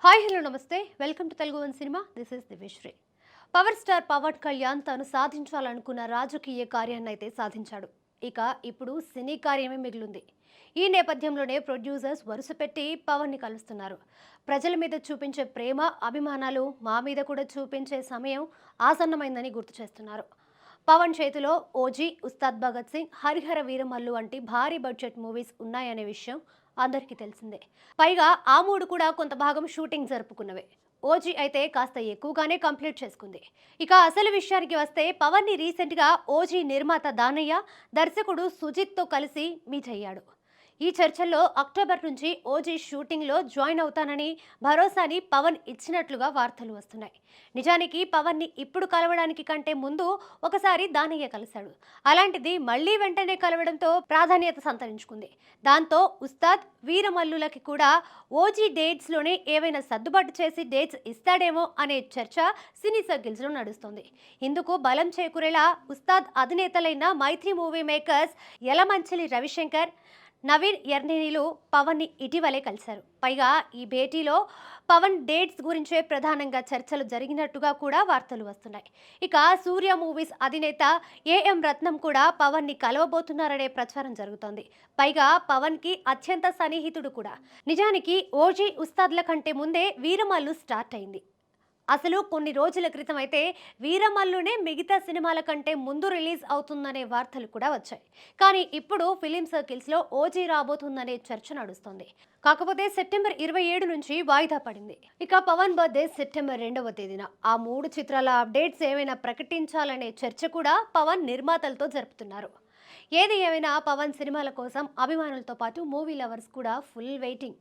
Hi hello నమస్తే welcome to Telugu one cinema. This is Divyasri. Power star Pawan Kalyan తాను సాధించాలనుకున్న రాజకీయ కార్యాన్ని అయితే సాధించాడు. ఇక ఇప్పుడు సినీ కార్యమే మిగిలింది. ఈ నేపథ్యంలోనే ప్రొడ్యూసర్స్ వరుస పెట్టి పవన్ని కలుస్తున్నారు. ప్రజల మీద చూపించే ప్రేమ అభిమానాలు మా మీద కూడా చూపించే సమయం ఆసన్నమైందని గుర్తు చేస్తున్నారు. పవన్ చేతిలో ఓజీ, ఉస్తాద్ భగత్ సింగ్, హరిహర వీరమల్లు వంటి భారీ బడ్జెట్ మూవీస్ ఉన్నాయనే విషయం అందరికీ తెలిసిందే. పైగా ఆ మూడు కూడా కొంత భాగం షూటింగ్ జరుపుకున్నవే. ఓజీ అయితే కాస్త ఎక్కువగానే కంప్లీట్ చేసుకుంది. ఇక అసలు విషయానికి వస్తే పవన్ ని రీసెంట్ గా ఓజీ నిర్మాత దానయ్య, దర్శకుడు సుజిత్ తో కలిసి మీట్ అయ్యాడు. ఈ చర్చల్లో అక్టోబర్ నుంచి ఓజీ షూటింగ్ లో జాయిన్ అవుతానని భరోసాని పవన్ ఇచ్చినట్లుగా వార్తలు వస్తున్నాయి. నిజానికి పవన్ ని ఇప్పుడు కలవడానికి కంటే ముందు ఒకసారి దానయ్య కలిశాడు. అలాంటిది మళ్ళీ వెంటనే కలవడంతో ప్రాధాన్యత సంతరించుకుంది. దాంతో ఉస్తాద్, వీరమల్లులకి కూడా ఓజీ డేట్స్ లోనే ఏవైనా సర్దుబాటు చేసి డేట్స్ ఇస్తాడేమో అనే చర్చ సినీ సర్కిల్స్ లో నడుస్తోంది. ఇందుకు బలం చేకూరేలా ఉస్తాద్ అధినేతలైన మైత్రి మూవీ మేకర్స్ యలమంచిలి రవిశంకర్, నవీన్ ఎర్నేనిలు పవన్ ని ఇటీవలే కలిశారు. పైగా ఈ భేటీలో పవన్ డేట్స్ గురించే ప్రధానంగా చర్చలు జరిగినట్టుగా కూడా వార్తలు వస్తున్నాయి. ఇక సూర్య మూవీస్ అధినేత ఏఎం రత్నం కూడా పవన్ ని కలవబోతున్నారనే ప్రచారం జరుగుతోంది. పైగా పవన్ కి అత్యంత సన్నిహితుడు కూడా. నిజానికి ఓజీ, ఉస్తాద్ల కంటే ముందే వీరమల్లు స్టార్ట్ అయింది. అసలు కొన్ని రోజుల క్రితం అయితే వీరమల్లునే మిగతా సినిమాల కంటే ముందు రిలీజ్ అవుతుందనే వార్తలు కూడా వచ్చాయి. కానీ ఇప్పుడు ఫిలిం సర్కిల్స్ లో ఓజీ రాబోతుందనే చర్చ నడుస్తోంది. కాకపోతే సెప్టెంబర్ 27 నుంచి వాయిదా పడింది. ఇక పవన్ బర్త్డే సెప్టెంబర్ 2వ తేదీన. ఆ మూడు చిత్రాల అప్డేట్స్ ఏమైనా ప్రకటించాలనే చర్చ కూడా పవన్ నిర్మాతలతో జరుపుతున్నారు. ఏది ఏమైనా పవన్ సినిమాల కోసం అభిమానులతో పాటు మూవీ లవర్స్ కూడా ఫుల్ వెయిటింగ్.